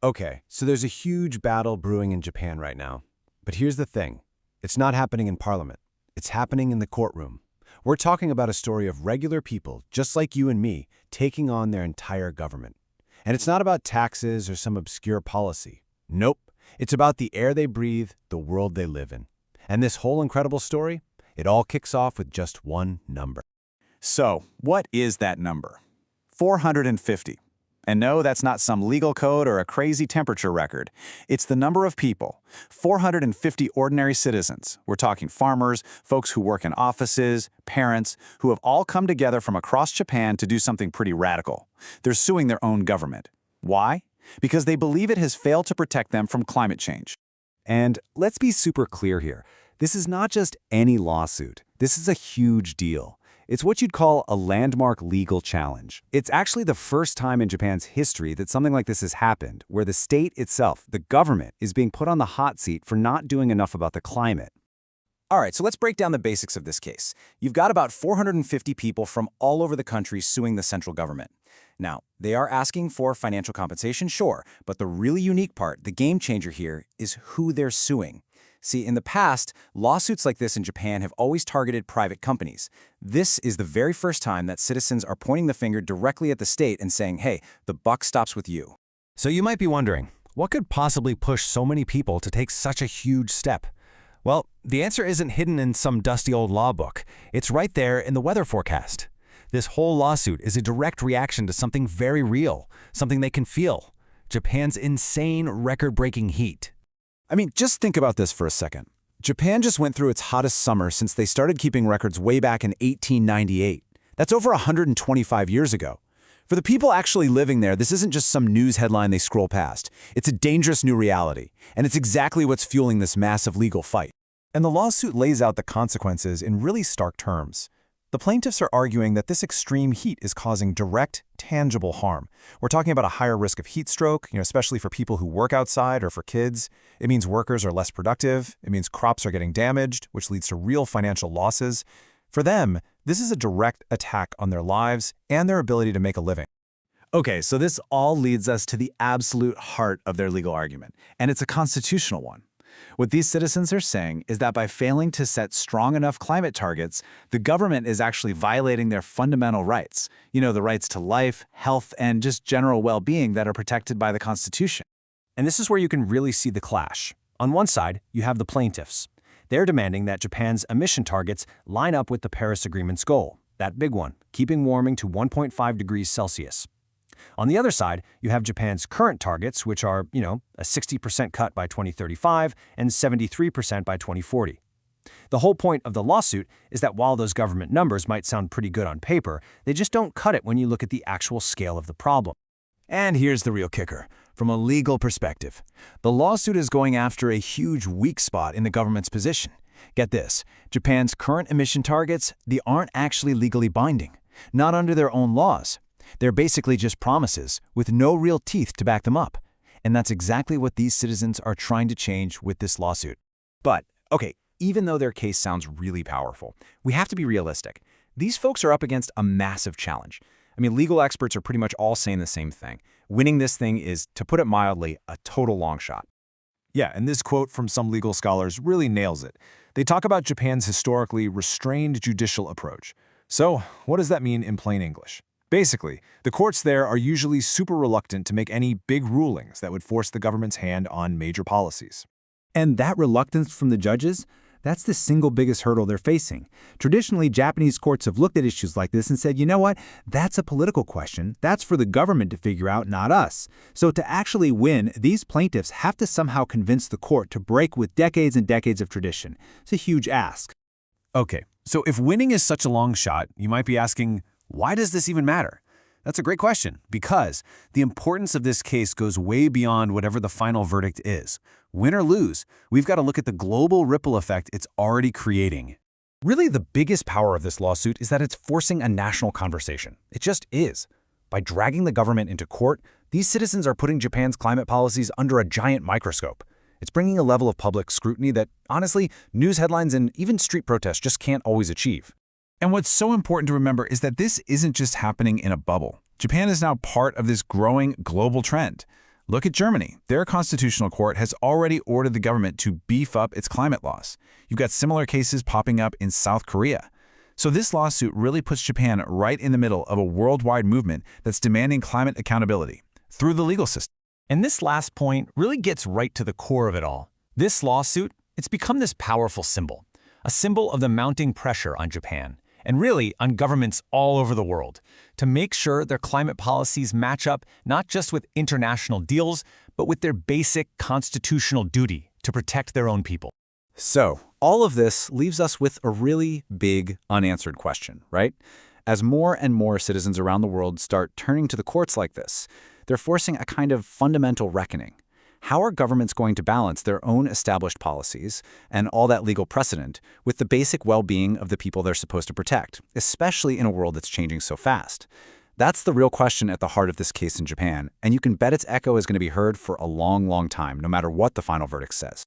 Okay, so there's a huge battle brewing in Japan right now. But here's the thing. It's not happening in parliament. It's happening in the courtroom. We're talking about a story of regular people, just like you and me, taking on their entire government. And it's not about taxes or some obscure policy. Nope. It's about the air they breathe, the world they live in. And this whole incredible story, it all kicks off with just one number. So, what is that number? 450. And no, that's not some legal code or a crazy temperature record. It's the number of people, 450 ordinary citizens. We're talking farmers, folks who work in offices, parents, who have all come together from across Japan to do something pretty radical. They're suing their own government. Why? Because they believe it has failed to protect them from climate change. And let's be super clear here. This is not just any lawsuit. This is a huge deal. It's what you'd call a landmark legal challenge. It's actually the first time in Japan's history that something like this has happened, where the state itself, the government, is being put on the hot seat for not doing enough about the climate. All right, so let's break down the basics of this case. You've got about 450 people from all over the country suing the central government. Now, they are asking for financial compensation, sure, but the really unique part, the game changer here, is who they're suing. See, in the past, lawsuits like this in Japan have always targeted private companies. This is the very first time that citizens are pointing the finger directly at the state and saying, hey, the buck stops with you. So you might be wondering, what could possibly push so many people to take such a huge step? Well, the answer isn't hidden in some dusty old law book. It's right there in the weather forecast. This whole lawsuit is a direct reaction to something very real, something they can feel: Japan's insane record-breaking heat. I mean, just think about this for a second. Japan just went through its hottest summer since they started keeping records way back in 1898. That's over 125 years ago. For the people actually living there, this isn't just some news headline they scroll past. It's a dangerous new reality, and it's exactly what's fueling this massive legal fight. And the lawsuit lays out the consequences in really stark terms. The plaintiffs are arguing that this extreme heat is causing direct, tangible harm. We're talking about a higher risk of heat stroke, especially for people who work outside or for kids. It means workers are less productive. It means crops are getting damaged, which leads to real financial losses. For them, this is a direct attack on their lives and their ability to make a living. Okay, so this all leads us to the absolute heart of their legal argument, and it's a constitutional one. What these citizens are saying is that by failing to set strong enough climate targets, the government is actually violating their fundamental rights. The rights to life, health, and just general well-being that are protected by the Constitution. And this is where you can really see the clash. On one side, you have the plaintiffs. They're demanding that Japan's emission targets line up with the Paris Agreement's goal, that big one, keeping warming to 1.5 degrees Celsius. On the other side, you have Japan's current targets, which are, a 60% cut by 2035 and 73% by 2040. The whole point of the lawsuit is that while those government numbers might sound pretty good on paper, they just don't cut it when you look at the actual scale of the problem. And here's the real kicker. From a legal perspective, the lawsuit is going after a huge weak spot in the government's position. Get this, Japan's current emission targets, they aren't actually legally binding, not under their own laws. They're basically just promises with no real teeth to back them up. And that's exactly what these citizens are trying to change with this lawsuit. But, okay, even though their case sounds really powerful, we have to be realistic. These folks are up against a massive challenge. Legal experts are pretty much all saying the same thing. Winning this thing is, to put it mildly, a total long shot. Yeah, and this quote from some legal scholars really nails it. They talk about Japan's historically restrained judicial approach. So, what does that mean in plain English? Basically, the courts there are usually super reluctant to make any big rulings that would force the government's hand on major policies. And that reluctance from the judges, that's the single biggest hurdle they're facing. Traditionally, Japanese courts have looked at issues like this and said, you know what, that's a political question. That's for the government to figure out, not us. So to actually win, these plaintiffs have to somehow convince the court to break with decades and decades of tradition. It's a huge ask. Okay, so if winning is such a long shot, you might be asking, why does this even matter? That's a great question, because the importance of this case goes way beyond whatever the final verdict is. Win or lose, we've got to look at the global ripple effect it's already creating. Really, the biggest power of this lawsuit is that it's forcing a national conversation. It just is. By dragging the government into court, these citizens are putting Japan's climate policies under a giant microscope. It's bringing a level of public scrutiny that, honestly, news headlines and even street protests just can't always achieve. And what's so important to remember is that this isn't just happening in a bubble. Japan is now part of this growing global trend. Look at Germany. Their constitutional court has already ordered the government to beef up its climate laws. You've got similar cases popping up in South Korea. So this lawsuit really puts Japan right in the middle of a worldwide movement that's demanding climate accountability through the legal system. And this last point really gets right to the core of it all. This lawsuit, it's become this powerful symbol, a symbol of the mounting pressure on Japan, and really on governments all over the world, to make sure their climate policies match up not just with international deals, but with their basic constitutional duty to protect their own people. So, all of this leaves us with a really big unanswered question, right? As more and more citizens around the world start turning to the courts like this, they're forcing a kind of fundamental reckoning. How are governments going to balance their own established policies and all that legal precedent with the basic well-being of the people they're supposed to protect, especially in a world that's changing so fast? That's the real question at the heart of this case in Japan, and you can bet its echo is going to be heard for a long, long time, no matter what the final verdict says.